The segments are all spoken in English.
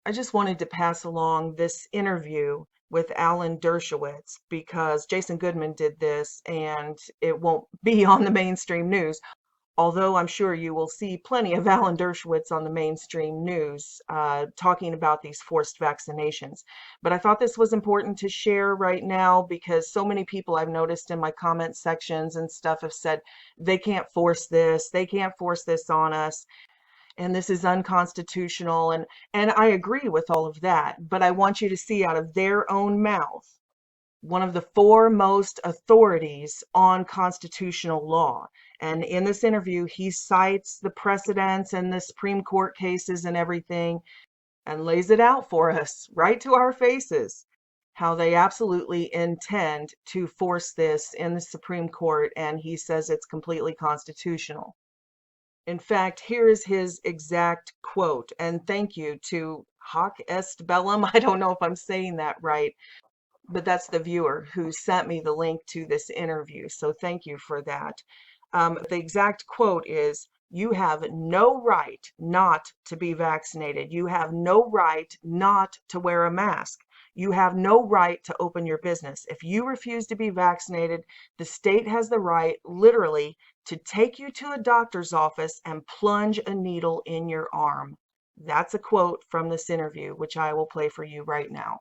I just wanted to pass along this interview with Alan Dershowitz because Jason Goodman did this and it won't be on the mainstream news. Although I'm sure you will see plenty of Alan Dershowitz on the mainstream news talking about these forced vaccinations. But I thought this was important to share right now because so many people I've noticed in my comment sections and stuff have said they can't force this, they can't force this on us, and this is unconstitutional. And I agree with all of that, but I want you to see out of their own mouth one of the foremost authorities on constitutional law. And in this interview, he cites the precedents and the Supreme Court cases and everything and lays it out for us right to our faces how they absolutely intend to force this in the Supreme Court. And he says it's completely constitutional. In fact, here is his exact quote. And thank you to Hoc Est Bellum. I don't know if I'm saying that right, but that's the viewer who sent me the link to this interview. So thank you for that. The exact quote is, "You have no right not to be vaccinated. You have no right not to wear a mask. You have no right to open your business. If you refuse to be vaccinated, the state has the right, literally, to take you to a doctor's office and plunge a needle in your arm." That's a quote from this interview, which I will play for you right now.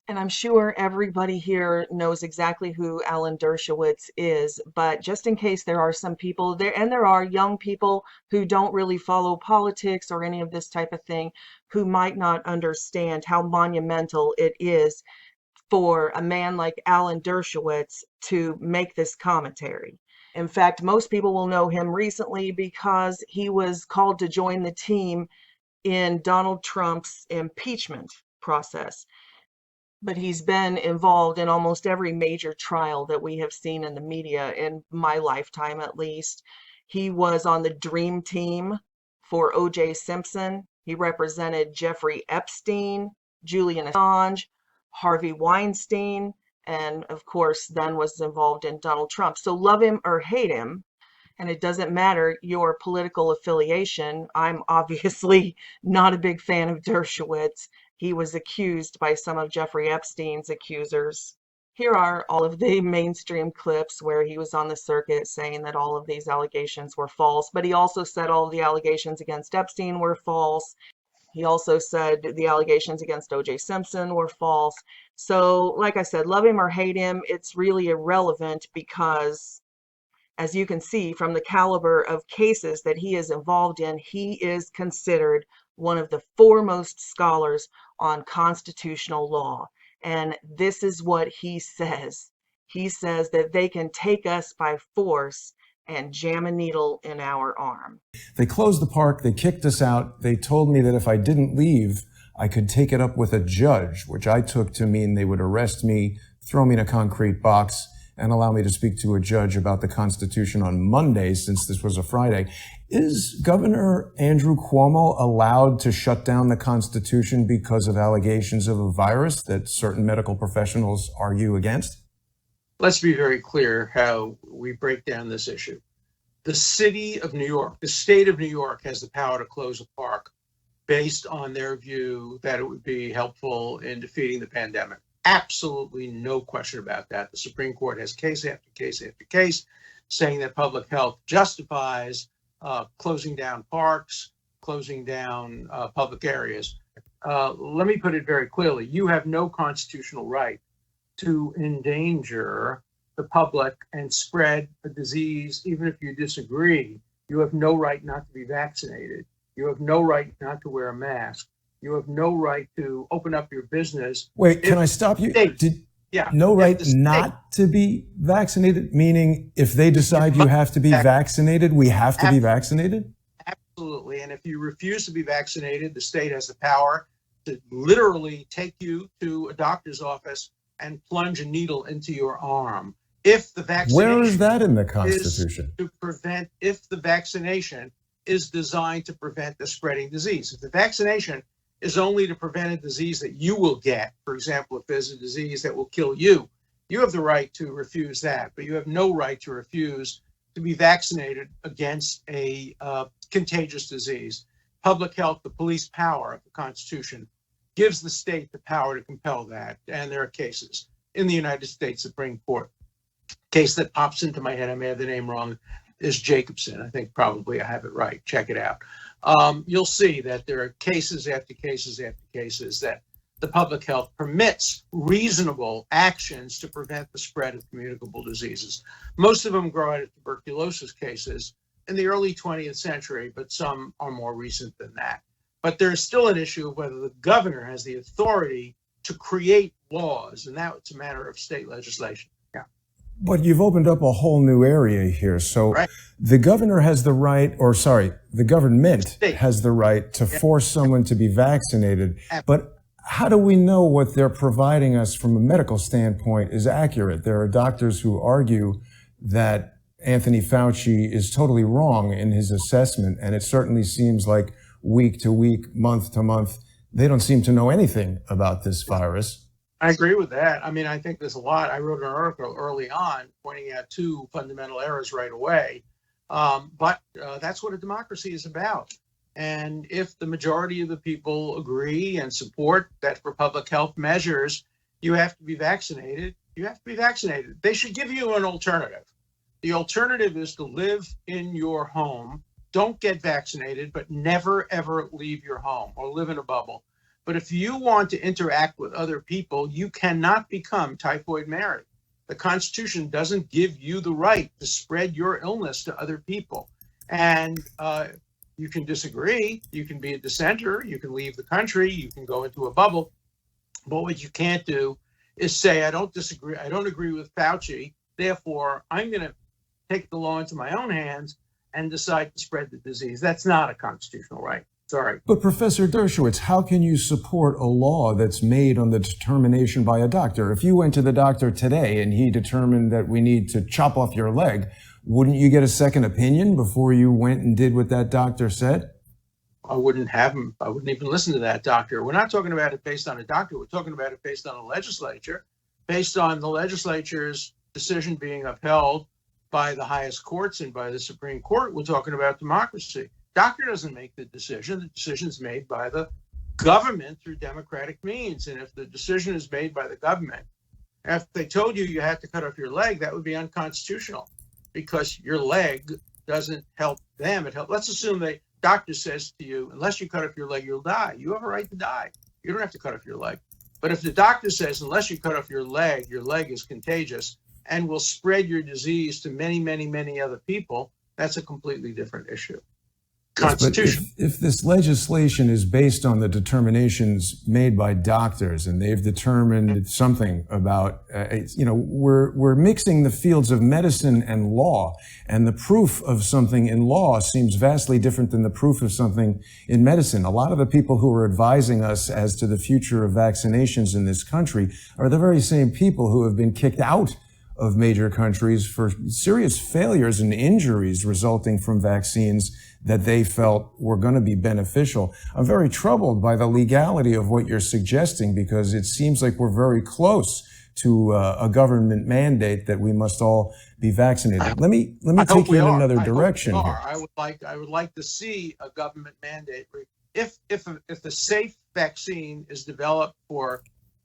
And I'm sure everybody here knows exactly who Alan Dershowitz is, but just in case there are some people there, and there are young people who don't really follow politics or any of this type of thing, who might not understand how monumental it is for a man like Alan Dershowitz to make this commentary. In fact, most people will know him recently because he was called to join the team in Donald Trump's impeachment process. But he's been involved in almost every major trial that we have seen in the media in my lifetime, at least. He was on the dream team for O.J. Simpson. He represented Jeffrey Epstein, Julian Assange, Harvey Weinstein, and of course, then was involved in Donald Trump. So love him or hate him, and it doesn't matter your political affiliation. I'm obviously not a big fan of Dershowitz. He was accused by some of Jeffrey Epstein's accusers. Here are all of the mainstream clips where he was on the circuit saying that all of these allegations were false, but he also said all of the allegations against Epstein were false. He also said the allegations against O.J. Simpson were false. So, like I said, love him or hate him, it's really irrelevant because, as you can see from the caliber of cases that he is involved in, he is considered one of the foremost scholars on constitutional law. And this is what he says. He says that they can take us by force and jam a needle in our arm. They closed the park, they kicked us out, they told me that if I didn't leave, I could take it up with a judge, which I took to mean they would arrest me, throw me in a concrete box, and allow me to speak to a judge about the Constitution on Monday, since this was a Friday. Is Governor Andrew Cuomo allowed to shut down the Constitution because of allegations of a virus that certain medical professionals argue against? Let's be very clear how we break down this issue. The city of New York, the state of New York, has the power to close a park based on their view that it would be helpful in defeating the pandemic. Absolutely no question about that. The Supreme Court has case after case after case saying that public health justifies closing down parks, closing down public areas. Let me put it very clearly. You have no constitutional right to endanger the public and spread a disease, even if you disagree. You have no right not to be vaccinated. You have no right not to wear a mask. You have no right to open up your business. Wait, can I stop you? No right not to be vaccinated, meaning if they decide you have to be vaccinated, we have to be vaccinated? Absolutely. And if you refuse to be vaccinated, the state has the power to literally take you to a doctor's office and plunge a needle into your arm. If the vaccination Where is that in the Constitution? If the vaccination is designed to prevent the spreading disease. If the vaccination is only to prevent a disease that you will get, for example, if there's a disease that will kill you, you have the right to refuse that, but you have no right to refuse to be vaccinated against a contagious disease. Public health, the police power of the Constitution, gives the state the power to compel that. And there are cases in the United States Supreme Court. Case that pops into my head, I may have the name wrong, is Jacobson. I think probably I have it right. Check it out. You'll see that there are cases after cases after cases that the public health permits reasonable actions to prevent the spread of communicable diseases. Most of them grow out of tuberculosis cases in the early 20th century, but some are more recent than that. But there's still an issue of whether the governor has the authority to create laws, and that's a matter of state legislation. Yeah. But you've opened up a whole new area here. So Right. the governor has the right, or sorry, the government State. has the right to force someone to be vaccinated. Absolutely. But how do we know what they're providing us from a medical standpoint is accurate? There are doctors who argue that Anthony Fauci is totally wrong in his assessment, and it certainly seems like week to week, month to month, they don't seem to know anything about this virus. I agree with that. I mean, I think there's a lot. I wrote an article early on pointing out two fundamental errors right away. But that's what a democracy is about. And if the majority of the people agree and support that for public health measures, you have to be vaccinated, you have to be vaccinated. They should give you an alternative. The alternative is to live in your home, don't get vaccinated, but never, ever leave your home or live in a bubble. But if you want to interact with other people, you cannot become Typhoid Mary. The Constitution doesn't give you the right to spread your illness to other people. And you can disagree, you can be a dissenter, you can leave the country, you can go into a bubble. But what you can't do is say, I don't disagree, I don't agree with Fauci, therefore I'm going to take the law into my own hands and decide to spread the disease. That's not a constitutional right. Sorry. But Professor Dershowitz, how can you support a law that's made on the determination by a doctor? If you went to the doctor today and he determined that we need to chop off your leg, wouldn't you get a second opinion before you went and did what that doctor said? I wouldn't have him. I wouldn't even listen to that doctor. We're not talking about it based on a doctor. We're talking about it based on a legislature, based on the legislature's decision being upheld by the highest courts and by the Supreme Court. We're talking about democracy. Doctor doesn't make the decision. The decision is made by the government through democratic means. And if the decision is made by the government, if they told you you had to cut off your leg, that would be unconstitutional because your leg doesn't help them. It helps. Let's assume the doctor says to you, unless you cut off your leg, you'll die. You have a right to die. You don't have to cut off your leg. But if the doctor says, unless you cut off your leg is contagious and will spread your disease to many, many, many other people, that's a completely different issue. Constitution. Yes, but if this legislation is based on the determinations made by doctors and they've determined something about, we're mixing the fields of medicine and law, and the proof of something in law seems vastly different than the proof of something in medicine. A lot of the people who are advising us as to the future of vaccinations in this country are the very same people who have been kicked out of major countries for serious failures and injuries resulting from vaccines that they felt were going to be beneficial. I'm very troubled by the legality of what you're suggesting because it seems like we're very close to a government mandate that we must all be vaccinated. Let me take you in another direction here. I would like to see a government mandate. If the safe vaccine is developed for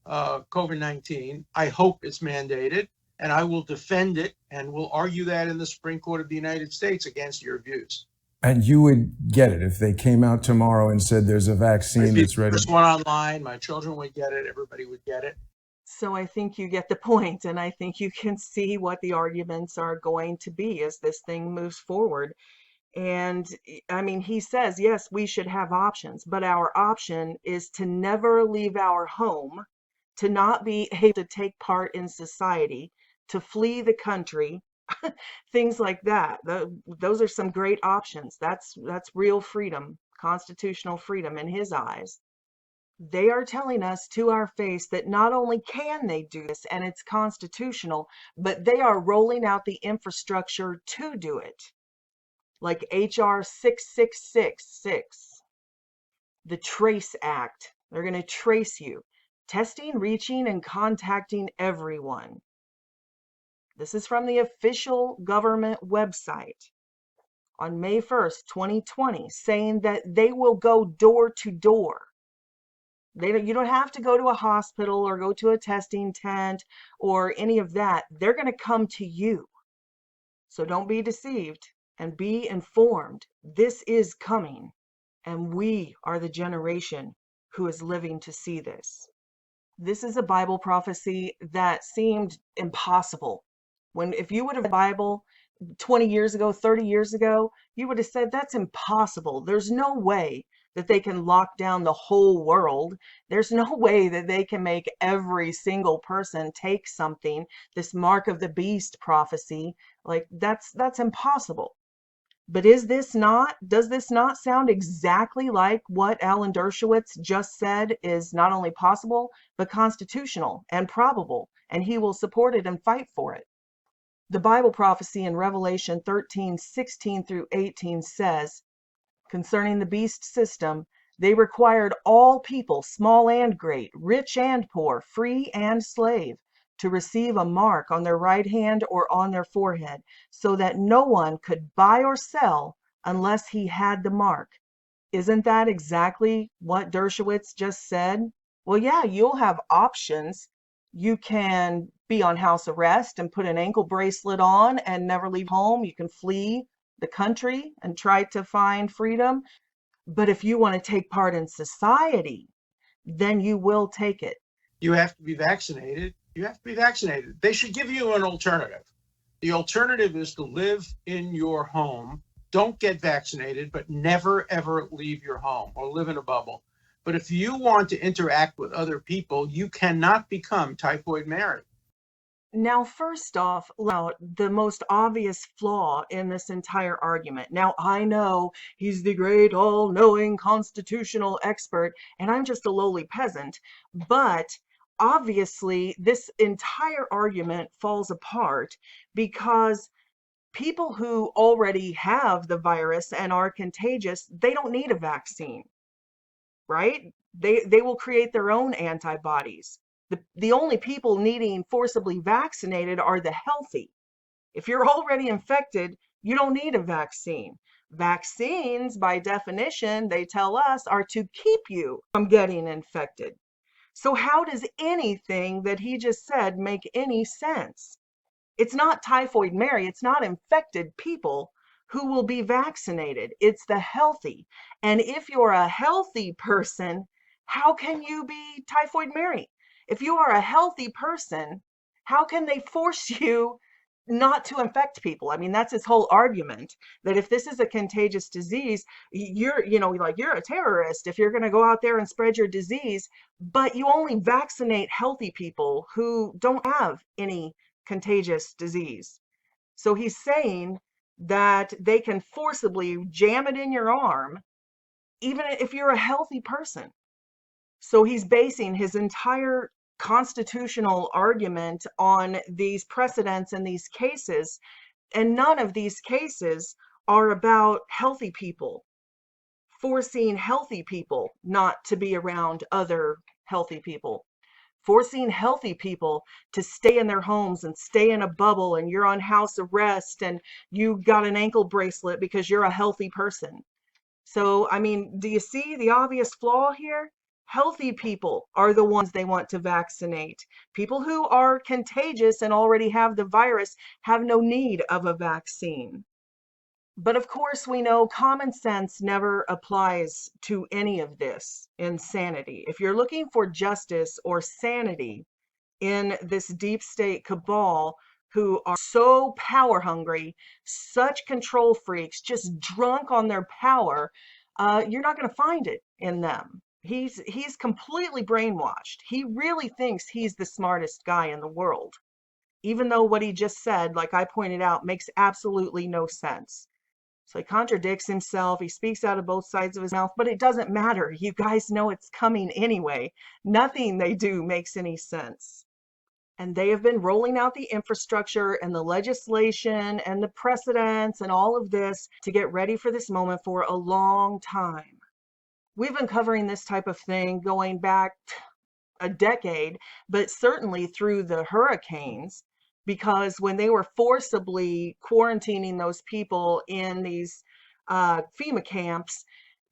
COVID-19, I hope it's mandated. And I will defend it and will argue that in the Supreme Court of the United States against your views. And you would get it if they came out tomorrow and said there's a vaccine that's ready. First one online, my children would get it, everybody would get it. So I think you get the point, and I think you can see what the arguments are going to be as this thing moves forward. And I mean, he says, yes, we should have options, but our option is to never leave our home, to not be able to take part in society, to flee the country, things like that. Those are some great options. That's real freedom, constitutional freedom in his eyes. They are telling us to our face that not only can they do this and it's constitutional, but they are rolling out the infrastructure to do it. Like HR 6666, the Trace Act. They're going to trace you. Testing, reaching, and contacting everyone. This is from the official government website on May 1st, 2020, saying that they will go door to door. You don't have to go to a hospital or go to a testing tent or any of that. They're going to come to you. So don't be deceived and be informed. This is coming, and we are the generation who is living to see this. This is a Bible prophecy that seemed impossible. If you would have read the Bible 20 years ago, 30 years ago, you would have said that's impossible. There's no way that they can lock down the whole world. There's no way that they can make every single person take something. This mark of the beast prophecy, like that's impossible. But does this not sound exactly like what Alan Dershowitz just said is not only possible, but constitutional and probable, and he will support it and fight for it? The Bible prophecy in Revelation 13:16 through 18 says, concerning the beast system, they required all people, small and great, rich and poor, free and slave, to receive a mark on their right hand or on their forehead, so that no one could buy or sell unless he had the mark. Isn't that exactly what Dershowitz just said? Well, yeah, you'll have options. You can be on house arrest and put an ankle bracelet on and never leave home. You can flee the country and try to find freedom. But if you want to take part in society, then you will take it. You have to be vaccinated. You have to be vaccinated. They should give you an alternative. The alternative is to live in your home. Don't get vaccinated, but never, ever leave your home or live in a bubble. But if you want to interact with other people, you cannot become Typhoid Mary. Now, first off, the most obvious flaw in this entire argument. Now, I know he's the great all-knowing constitutional expert, and I'm just a lowly peasant, but obviously this entire argument falls apart because people who already have the virus and are contagious, they don't need a vaccine, right? They will create their own antibodies. The only people needing forcibly vaccinated are the healthy. If you're already infected, you don't need a vaccine. Vaccines, by definition, they tell us, are to keep you from getting infected. So how does anything that he just said make any sense? It's not Typhoid Mary, it's not infected people who will be vaccinated. It's the healthy. And if you're a healthy person, how can you be Typhoid Mary? If you are a healthy person, how can they force you not to infect people? I mean, that's his whole argument, that if this is a contagious disease, you're a terrorist if you're going to go out there and spread your disease, but you only vaccinate healthy people who don't have any contagious disease. So he's saying that they can forcibly jam it in your arm, even if you're a healthy person. So he's basing his entire constitutional argument on these precedents and these cases, and none of these cases are about healthy people, forcing healthy people not to be around other healthy people, forcing healthy people to stay in their homes and stay in a bubble, and you're on house arrest and you got an ankle bracelet because you're a healthy person. So, I mean, do you see the obvious flaw here? Healthy people are the ones they want to vaccinate. People who are contagious and already have the virus have no need of a vaccine. But of course, we know common sense never applies to any of this insanity. If you're looking for justice or sanity in this deep state cabal who are so power hungry, such control freaks, just drunk on their power, you're not going to find it in them. He's completely brainwashed. He really thinks he's the smartest guy in the world, even though what he just said, like I pointed out, makes absolutely no sense. So he contradicts himself. He speaks out of both sides of his mouth, but it doesn't matter. You guys know it's coming anyway. Nothing they do makes any sense. And they have been rolling out the infrastructure and the legislation and the precedents and all of this to get ready for this moment for a long time. We've been covering this type of thing going back a decade, but certainly through the hurricanes, because when they were forcibly quarantining those people in these FEMA camps,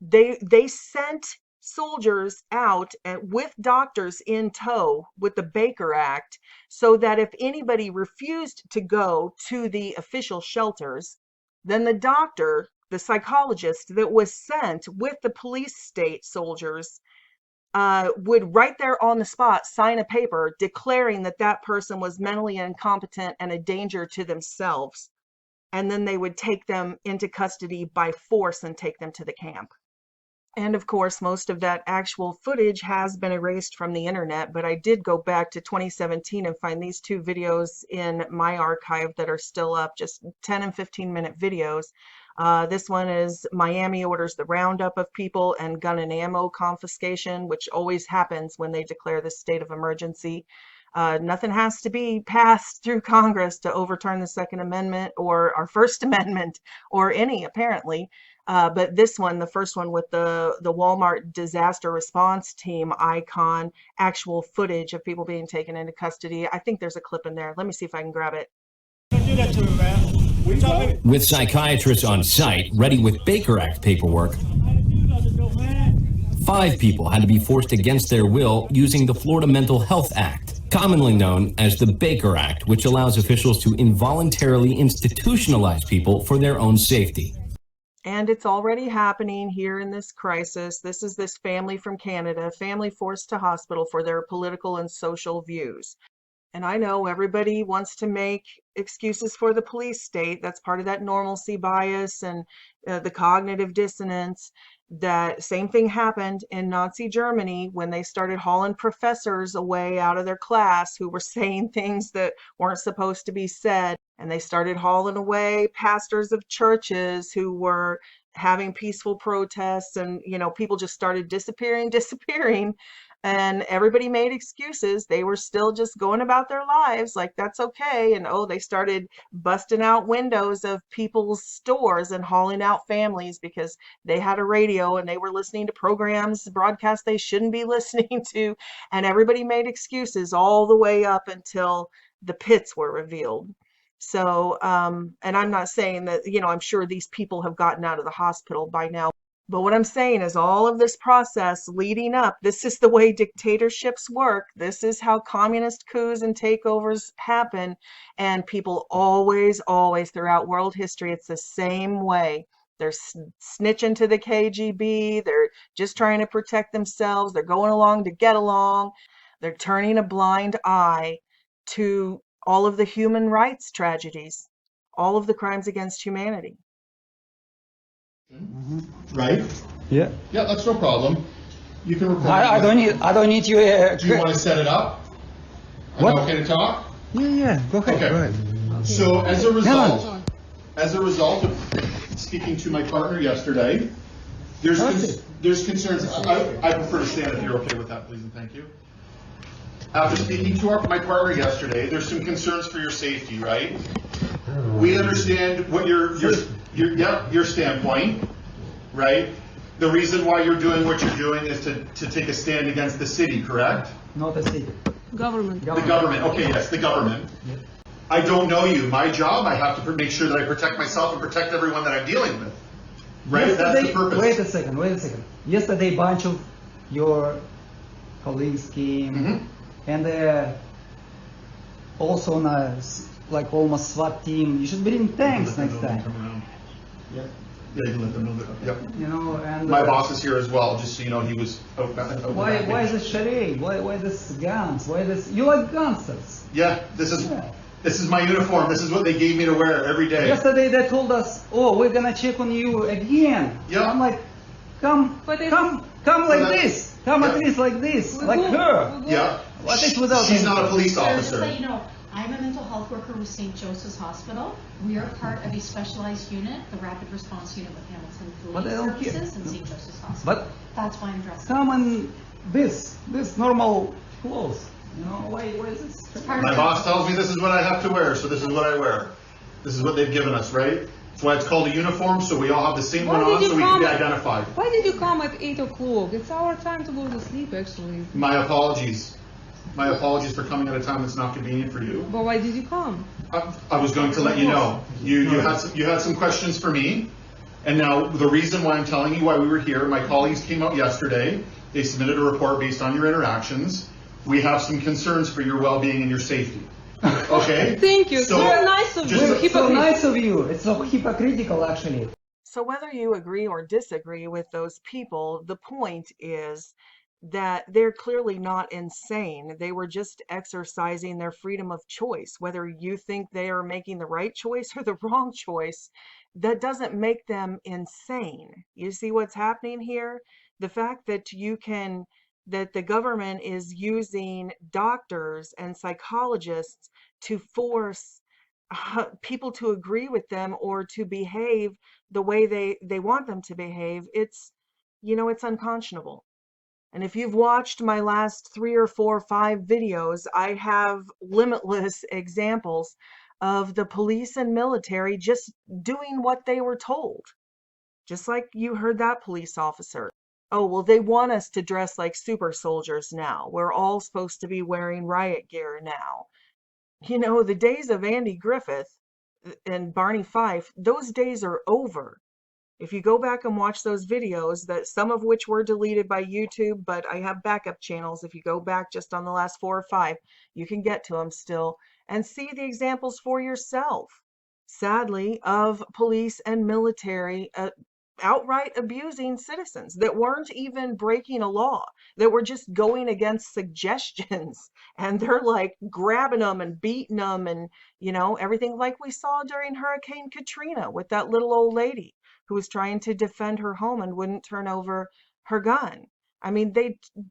they sent soldiers out with doctors in tow with the Baker Act, so that if anybody refused to go to the official shelters, then the doctor, the psychologist that was sent with the police state soldiers, would right there on the spot sign a paper declaring that that person was mentally incompetent and a danger to themselves. And then they would take them into custody by force and take them to the camp. And of course, most of that actual footage has been erased from the internet, but I did go back to 2017 and find these two videos in my archive that are still up, just 10 and 15-minute videos. This one is Miami orders the roundup of people and gun and ammo confiscation, which always happens when they declare this state of emergency. Nothing has to be passed through Congress to overturn the Second Amendment or our First Amendment or any, apparently. But this one, the first one with the Walmart disaster response team icon, actual footage of people being taken into custody. I think there's a clip in there. Let me see if I can grab it. With psychiatrists on site, ready with Baker Act paperwork, 5 people had to be forced against their will using the Florida Mental Health Act, commonly known as the Baker Act, which allows officials to involuntarily institutionalize people for their own safety. And it's already happening here in this crisis. This is this family from Canada, family forced to hospital for their political and social views. And I know everybody wants to make excuses for the police state. That's part of that normalcy bias and the cognitive dissonance. That same thing happened in Nazi Germany when they started hauling professors away out of their class who were saying things that weren't supposed to be said. And they started hauling away pastors of churches who were having peaceful protests, and people just started disappearing. And everybody made excuses. They were still just going about their lives like that's okay. And they started busting out windows of people's stores and hauling out families because they had a radio and they were listening to programs, broadcasts they shouldn't be listening to. And everybody made excuses all the way up until the pits were revealed. So, and I'm not saying that, I'm sure these people have gotten out of the hospital by now. But what I'm saying is all of this process leading up, this is the way dictatorships work. This is how communist coups and takeovers happen. And people always throughout world history, it's the same way. They're snitching to the KGB. They're just trying to protect themselves. They're going along to get along. They're turning a blind eye to all of the human rights tragedies, all of the crimes against humanity. Right? Yeah. Yeah, that's no problem. You can record. I don't need you. Do you want to set it up? What? Okay to talk? Yeah. Go ahead. Okay. Go ahead. So as a result of speaking to my partner yesterday, there's concerns. I prefer to stand if you're okay with that, please and thank you. After speaking to my partner yesterday, there's some concerns for your safety, right? We understand what your standpoint, right? The reason why you're doing what you're doing is to take a stand against the city, correct? Not the city. Government. The government, okay, yes, the government. Yeah. I don't know you. My job, I have to make sure that I protect myself and protect everyone that I'm dealing with, right? That's the purpose. Wait a second. Yesterday, a bunch of your colleagues came, and also on a almost SWAT team. You should bring tanks next time. Yeah, you can let them know that. Yep. And my boss is here as well, just so you know. He was out. Why is this charade? Why this guns? Why this? You like gangsters? Yeah, this is my uniform. This is what they gave me to wear every day. Yesterday they told us, "Oh, we're gonna check on you again." Yeah. I'm like, come like this. Come at least like this, like her. Yeah. What is without? She's not a police officer. Just so you know, I'm a mental health worker with St. Joseph's Hospital. We are part of a specialized unit, the Rapid Response Unit with Hamilton But I Police don't care. Services and St. Joseph's Hospital. But that's why I'm dressed. come in this normal clothes. Why is this? My boss tells me this is what I have to wear, so this is what I wear. This is what they've given us, right? That's why it's called a uniform, so we all have the same one on, so we can be identified. Why did you come at 8 o'clock? It's our time to go to sleep, actually. My apologies. My apologies for coming at a time that's not convenient for you. But why did you come? I was going to let you know. You had some questions for me, And now the reason why I'm telling you why we were here, my colleagues came out yesterday. They submitted a report based on your interactions. We have some concerns for your well-being and your safety. Okay? Thank you. It's So, very nice of you. It's so nice of you. It's so hypocritical, actually. So whether you agree or disagree with those people, the point is that they're clearly not insane. They were just exercising their freedom of choice. Whether you think they are making the right choice or the wrong choice, that doesn't make them insane. You see what's happening here? The fact that that the government is using doctors and psychologists to force people to agree with them or to behave the way they want them to behave, it's unconscionable. And if you've watched my last 3 or 4 or 5 videos, I have limitless examples of the police and military just doing what they were told. Just like you heard that police officer. Oh, well, they want us to dress like super soldiers now. We're all supposed to be wearing riot gear now. The days of Andy Griffith and Barney Fife, those days are over. If you go back and watch those videos, that some of which were deleted by YouTube, but I have backup channels. If you go back just on the last 4 or 5, you can get to them still and see the examples for yourself, sadly, of police and military outright abusing citizens that weren't even breaking a law, that were just going against suggestions, and they're like grabbing them and beating them and everything like we saw during Hurricane Katrina with that little old lady who was trying to defend her home and wouldn't turn over her gun. I mean,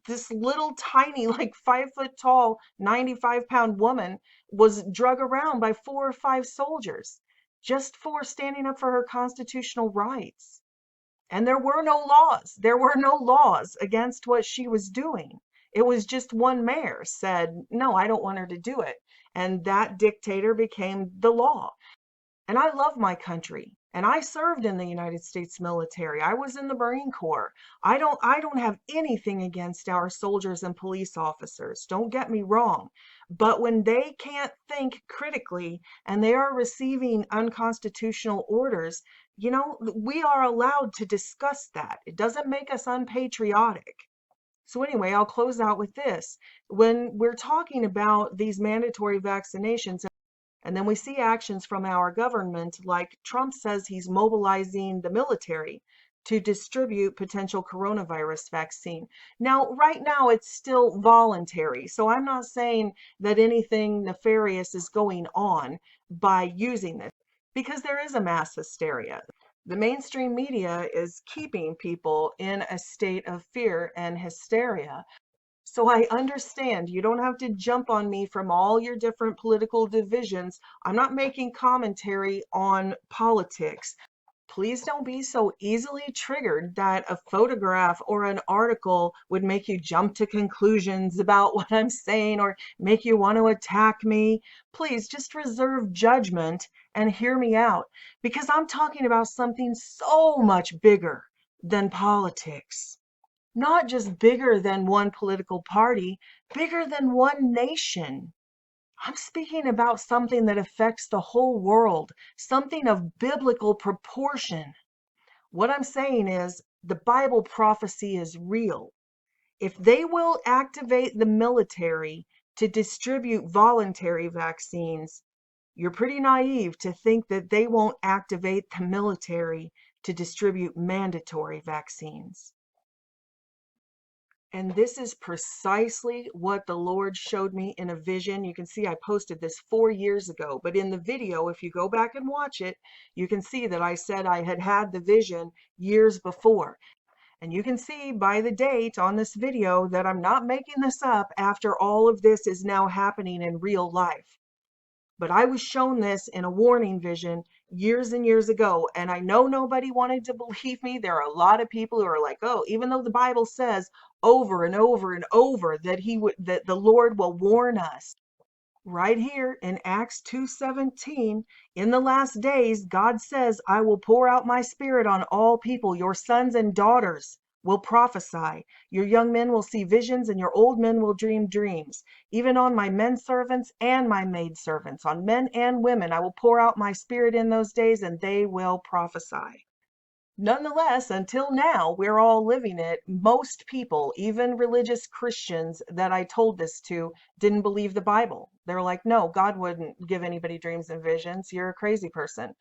this little tiny, like 5 foot tall, 95-pound woman was drug around by 4 or 5 soldiers just for standing up for her constitutional rights. And there were no laws. There were no laws against what she was doing. It was just one mayor said, no, I don't want her to do it. And that dictator became the law. And I love my country. And I served in the United States military. I was in the Marine Corps. I don't have anything against our soldiers and police officers. Don't get me wrong. But when they can't think critically and they are receiving unconstitutional orders, we are allowed to discuss that. It doesn't make us unpatriotic. So anyway, I'll close out with this. When we're talking about these mandatory vaccinations, and then we see actions from our government, like Trump says he's mobilizing the military to distribute potential coronavirus vaccine. Now, right now, it's still voluntary. So I'm not saying that anything nefarious is going on by using this, because there is a mass hysteria. The mainstream media is keeping people in a state of fear and hysteria. So I understand you don't have to jump on me from all your different political divisions. I'm not making commentary on politics. Please don't be so easily triggered that a photograph or an article would make you jump to conclusions about what I'm saying or make you want to attack me. Please just reserve judgment and hear me out, because I'm talking about something so much bigger than politics. Not just bigger than one political party, bigger than one nation. I'm speaking about something that affects the whole world, something of biblical proportion. What I'm saying is the Bible prophecy is real. If they will activate the military to distribute voluntary vaccines, you're pretty naive to think that they won't activate the military to distribute mandatory vaccines. And this is precisely what the Lord showed me in a vision. You can see I posted this 4 years ago, but in the video, if you go back and watch it, you can see that I said I had had the vision years before. And you can see by the date on this video that I'm not making this up after all of this is now happening in real life. But I was shown this in a warning vision years and years ago, and I know nobody wanted to believe me. There are a lot of people who are like, oh, even though the Bible says over and over and over that that the Lord will warn us. Right here in Acts 2:17, in the last days, God says, I will pour out my spirit on all people. Your sons and daughters will prophesy. Your young men will see visions, and your old men will dream dreams. Even on my men servants and my maid servants, on men and women, I will pour out my spirit in those days, and they will prophesy. Nonetheless, until now, we're all living it. Most people, even religious Christians that I told this to, didn't believe the Bible. They're like, no, God wouldn't give anybody dreams and visions. You're a crazy person.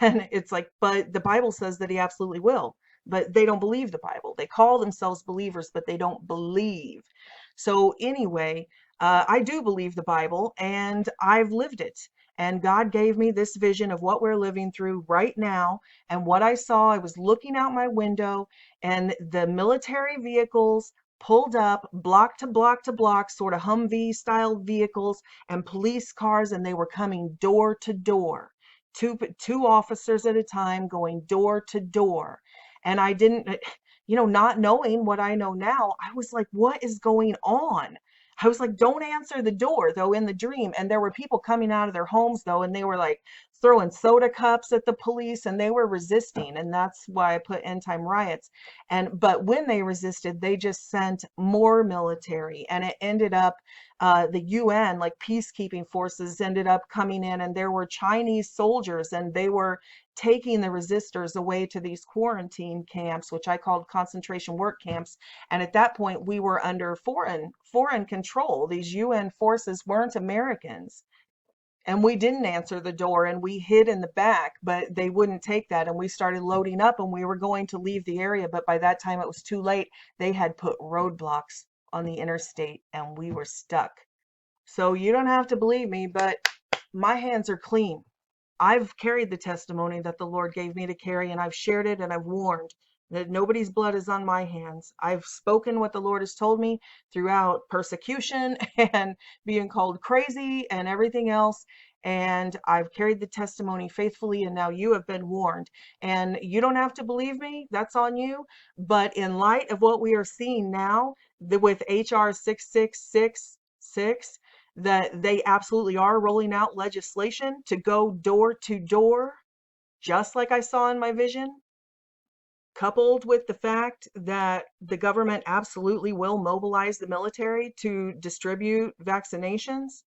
And it's like, but the Bible says that he absolutely will. But they don't believe the Bible. They call themselves believers, but they don't believe. So, anyway, I do believe the Bible and I've lived it. And God gave me this vision of what we're living through right now. And what I saw, I was looking out my window and the military vehicles pulled up block to block to block, sort of Humvee style vehicles and police cars, and they were coming door to door, two officers at a time going door to door. And I didn't, not knowing what I know now, I was like, what is going on? I was like, don't answer the door, though, in the dream. And there were people coming out of their homes, though, and they were like throwing soda cups at the police and they were resisting. And that's why I put end time riots. But when they resisted, they just sent more military. And it ended up, the UN, like peacekeeping forces, ended up coming in, and there were Chinese soldiers, and they were taking the resistors away to these quarantine camps, which I called concentration work camps. And at that point, we were under foreign control. These UN forces weren't Americans. And we didn't answer the door and we hid in the back, but they wouldn't take that. And we started loading up and we were going to leave the area. But by that time, it was too late. They had put roadblocks on the interstate and we were stuck. So you don't have to believe me, but my hands are clean. I've carried the testimony that the Lord gave me to carry, and I've shared it and I've warned that nobody's blood is on my hands. I've spoken what the Lord has told me throughout persecution and being called crazy and everything else. And I've carried the testimony faithfully, and now you have been warned. And you don't have to believe me, that's on you. But in light of what we are seeing now with HR 6666, that they absolutely are rolling out legislation to go door to door, just like I saw in my vision, coupled with the fact that the government absolutely will mobilize the military to distribute vaccinations.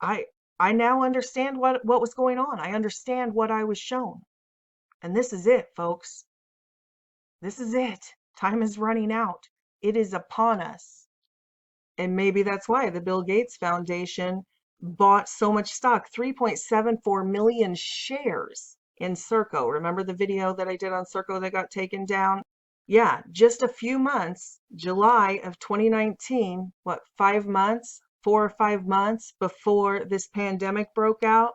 I now understand what was going on. I understand what I was shown. And this is it, folks. This is it. Time is running out. It is upon us. And maybe that's why the Bill Gates Foundation bought so much stock, 3.74 million shares in Circo. Remember the video that I did on Circo that got taken down? Yeah, just a few months, July of 2019, 4 or 5 months before this pandemic broke out,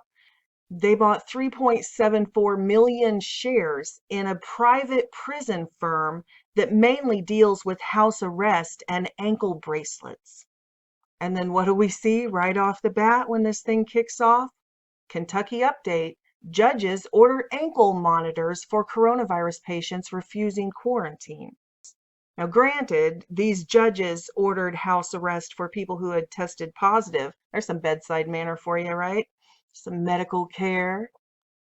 they bought 3.74 million shares in a private prison firm that mainly deals with house arrest and ankle bracelets. And then what do we see right off the bat when this thing kicks off? Kentucky update. Judges order ankle monitors for coronavirus patients refusing quarantine. Now, granted, these judges ordered house arrest for people who had tested positive. There's some bedside manner for you, right? Some medical care.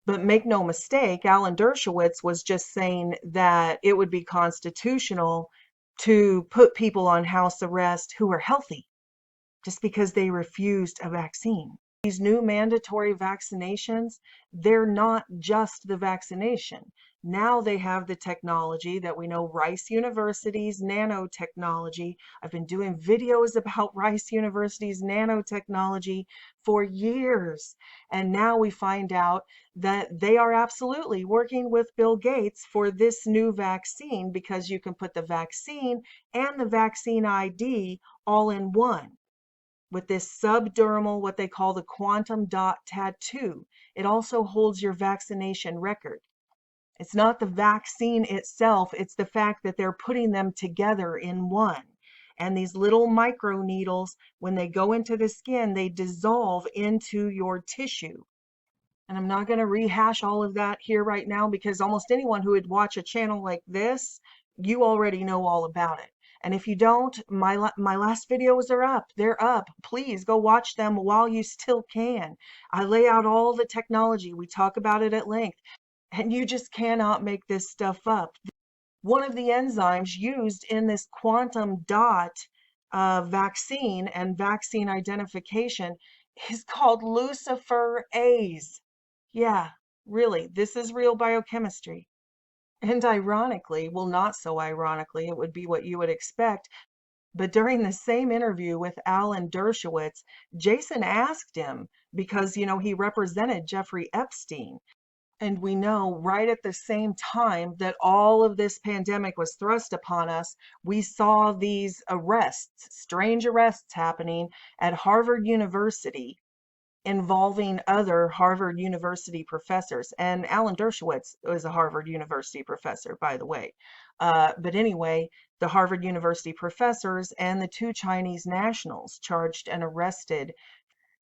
But make no mistake, Alan Dershowitz was just saying that it would be constitutional to put people on house arrest who are healthy just because they refused a vaccine. These new mandatory vaccinations, they're not just the vaccination. Now they have the technology that we know, Rice University's nanotechnology. I've been doing videos about Rice University's nanotechnology for years. And now we find out that they are absolutely working with Bill Gates for this new vaccine, because you can put the vaccine and the vaccine ID all in one. With this subdermal, what they call the quantum dot tattoo. It also holds your vaccination record. It's not the vaccine itself, it's the fact that they're putting them together in one. And these little micro needles, when they go into the skin, they dissolve into your tissue. And I'm not going to rehash all of that here right now, because almost anyone who would watch a channel like this, you already know all about it. And if you don't, my last videos are up. They're up. Please go watch them while you still can. I lay out all the technology. We talk about it at length. And you just cannot make this stuff up. One of the enzymes used in this quantum dot vaccine and vaccine identification is called luciferase. Yeah, really, this is real biochemistry. And ironically, well, not so ironically, it would be what you would expect, but during the same interview with Alan Dershowitz, Jason asked him because, he represented Jeffrey Epstein. And we know right at the same time that all of this pandemic was thrust upon us, we saw these arrests, strange arrests happening at Harvard University involving other Harvard University professors. And Alan Dershowitz was a Harvard University professor, by the way. But anyway, the Harvard University professors and the 2 Chinese nationals charged and arrested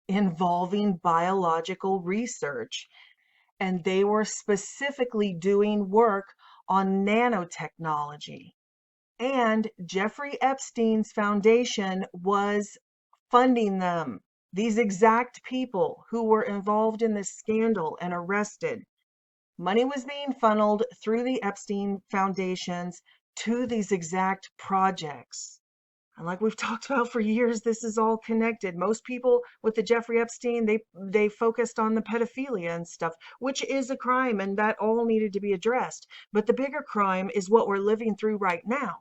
involving biological research. And they were specifically doing work on nanotechnology. And Jeffrey Epstein's foundation was funding them. These exact people who were involved in this scandal and arrested. Money was being funneled through the Epstein foundations to these exact projects. And like we've talked about for years, this is all connected. Most people with the Jeffrey Epstein, they focused on the pedophilia and stuff, which is a crime, and that all needed to be addressed. But the bigger crime is what we're living through right now.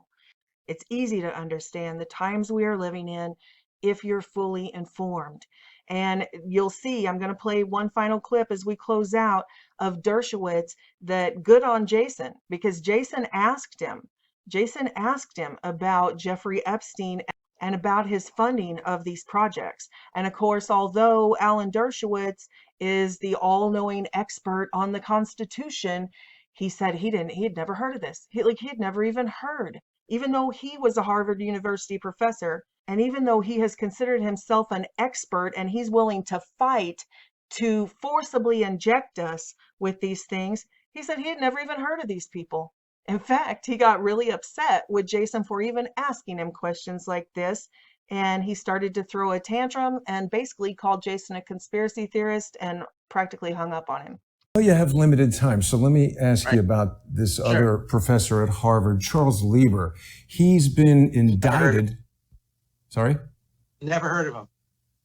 It's easy to understand the times we are living in if you're fully informed. And you'll see, I'm going to play one final clip as we close out of Dershowitz that good on Jason, because Jason asked him about Jeffrey Epstein and about his funding of these projects. And of course, although Alan Dershowitz is the all-knowing expert on the Constitution, he said he'd never heard of this. He'd never even heard, even though he was a Harvard University professor, and even though he has considered himself an expert and he's willing to fight to forcibly inject us with these things, he said he had never even heard of these people. In fact, he got really upset with Jason for even asking him questions like this, and he started to throw a tantrum and basically called Jason a conspiracy theorist and practically hung up on him. Well, you have limited time, so let me ask you Right. about this Sure. other professor at Harvard, Charles Lieber. He's been indicted. Sorry? Never heard of him.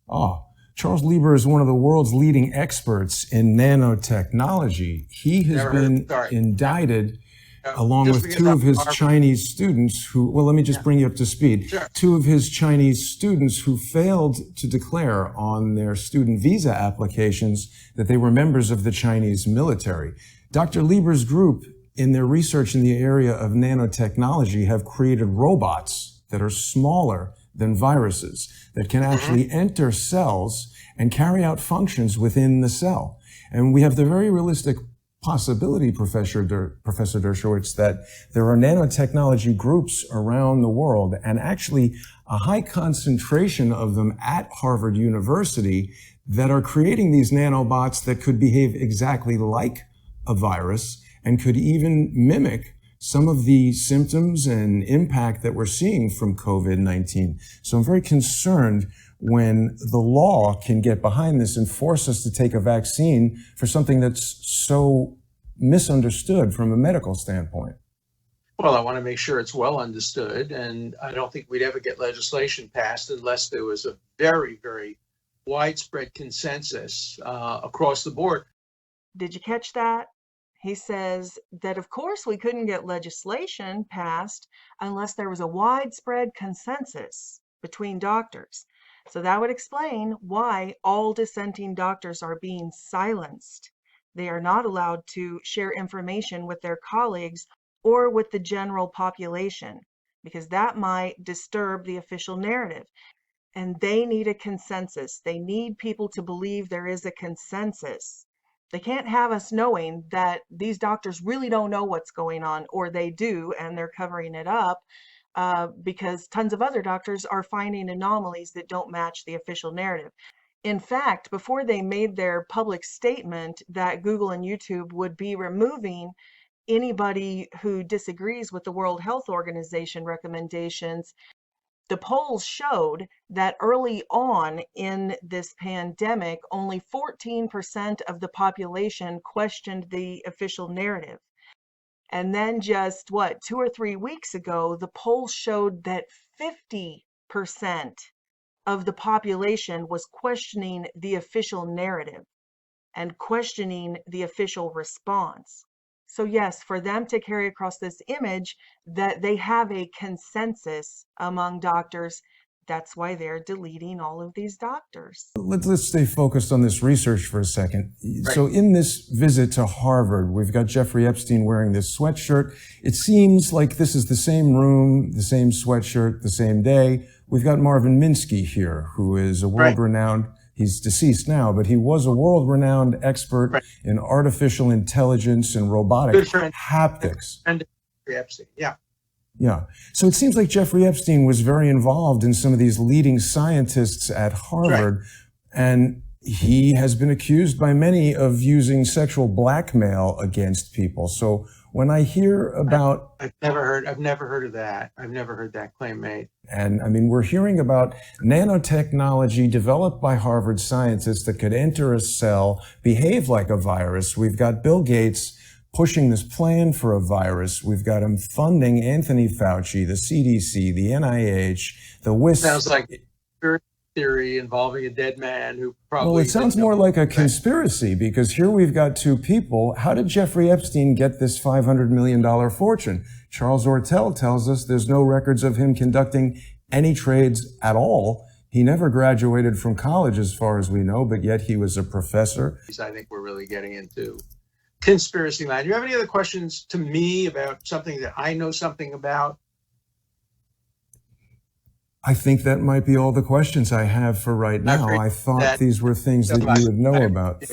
Oh, Charles Lieber is one of the world's leading experts in nanotechnology. He has Never heard of been him. Sorry. indicted No, along just with because 2 I'm of his Harvard. Chinese students who, well, let me just bring you up to speed. Sure. 2 of his Chinese students who failed to declare on their student visa applications that they were members of the Chinese military. Dr. Lieber's group, in their research in the area of nanotechnology, have created robots that are smaller than viruses that can actually enter cells and carry out functions within the cell. And we have the very realistic possibility, Professor Dershowitz, that there are nanotechnology groups around the world, and actually a high concentration of them at Harvard University, that are creating these nanobots that could behave exactly like a virus and could even mimic some of the symptoms and impact that we're seeing from COVID-19. So I'm very concerned when the law can get behind this and force us to take a vaccine for something that's so misunderstood from a medical standpoint. Well, I want to make sure it's well understood, and I don't think we'd ever get legislation passed unless there was a very, very widespread consensus across the board. Did you catch that? He says that, of course, we couldn't get legislation passed unless there was a widespread consensus between doctors. So that would explain why all dissenting doctors are being silenced. They are not allowed to share information with their colleagues or with the general population, because that might disturb the official narrative. And they need a consensus. They need people to believe there is a consensus. They can't have us knowing that these doctors really don't know what's going on, or they do, and they're covering it up because tons of other doctors are finding anomalies that don't match the official narrative. In fact, before they made their public statement that Google and YouTube would be removing anybody who disagrees with the World Health Organization recommendations, the polls showed that early on in this pandemic, only 14% of the population questioned the official narrative. And then just 2 or 3 weeks ago, the polls showed that 50% of the population was questioning the official narrative and questioning the official response. So yes, for them to carry across this image that they have a consensus among doctors, that's why they're deleting all of these doctors. Let's stay focused on this research for a second. Right. So in this visit to Harvard, we've got Jeffrey Epstein wearing this sweatshirt. It seems like this is the same room, the same sweatshirt, the same day. We've got Marvin Minsky here, who is a world-renowned, he's deceased now, but he was a world-renowned expert in artificial intelligence and robotic haptics. And Epstein, yeah. Yeah. So it seems like Jeffrey Epstein was very involved in some of these leading scientists at Harvard, and he has been accused by many of using sexual blackmail against people. So when I hear about... I've never heard of that. I've never heard that claim made. And I mean, we're hearing about nanotechnology developed by Harvard scientists that could enter a cell, behave like a virus. We've got Bill Gates pushing this plan for a virus. We've got him funding Anthony Fauci, the CDC, the NIH, the WIS. Sounds like a theory involving a dead man who probably... Well, it sounds more like a conspiracy, because here we've got two people. How did Jeffrey Epstein get this $500 million fortune? Charles Ortel tells us there's no records of him conducting any trades at all. He never graduated from college, as far as we know, but yet he was a professor. I think we're really getting into conspiracy land. Do you have any other questions to me about something that I know something about? I think that might be all the questions I have for right now. I thought these were things that you would know about.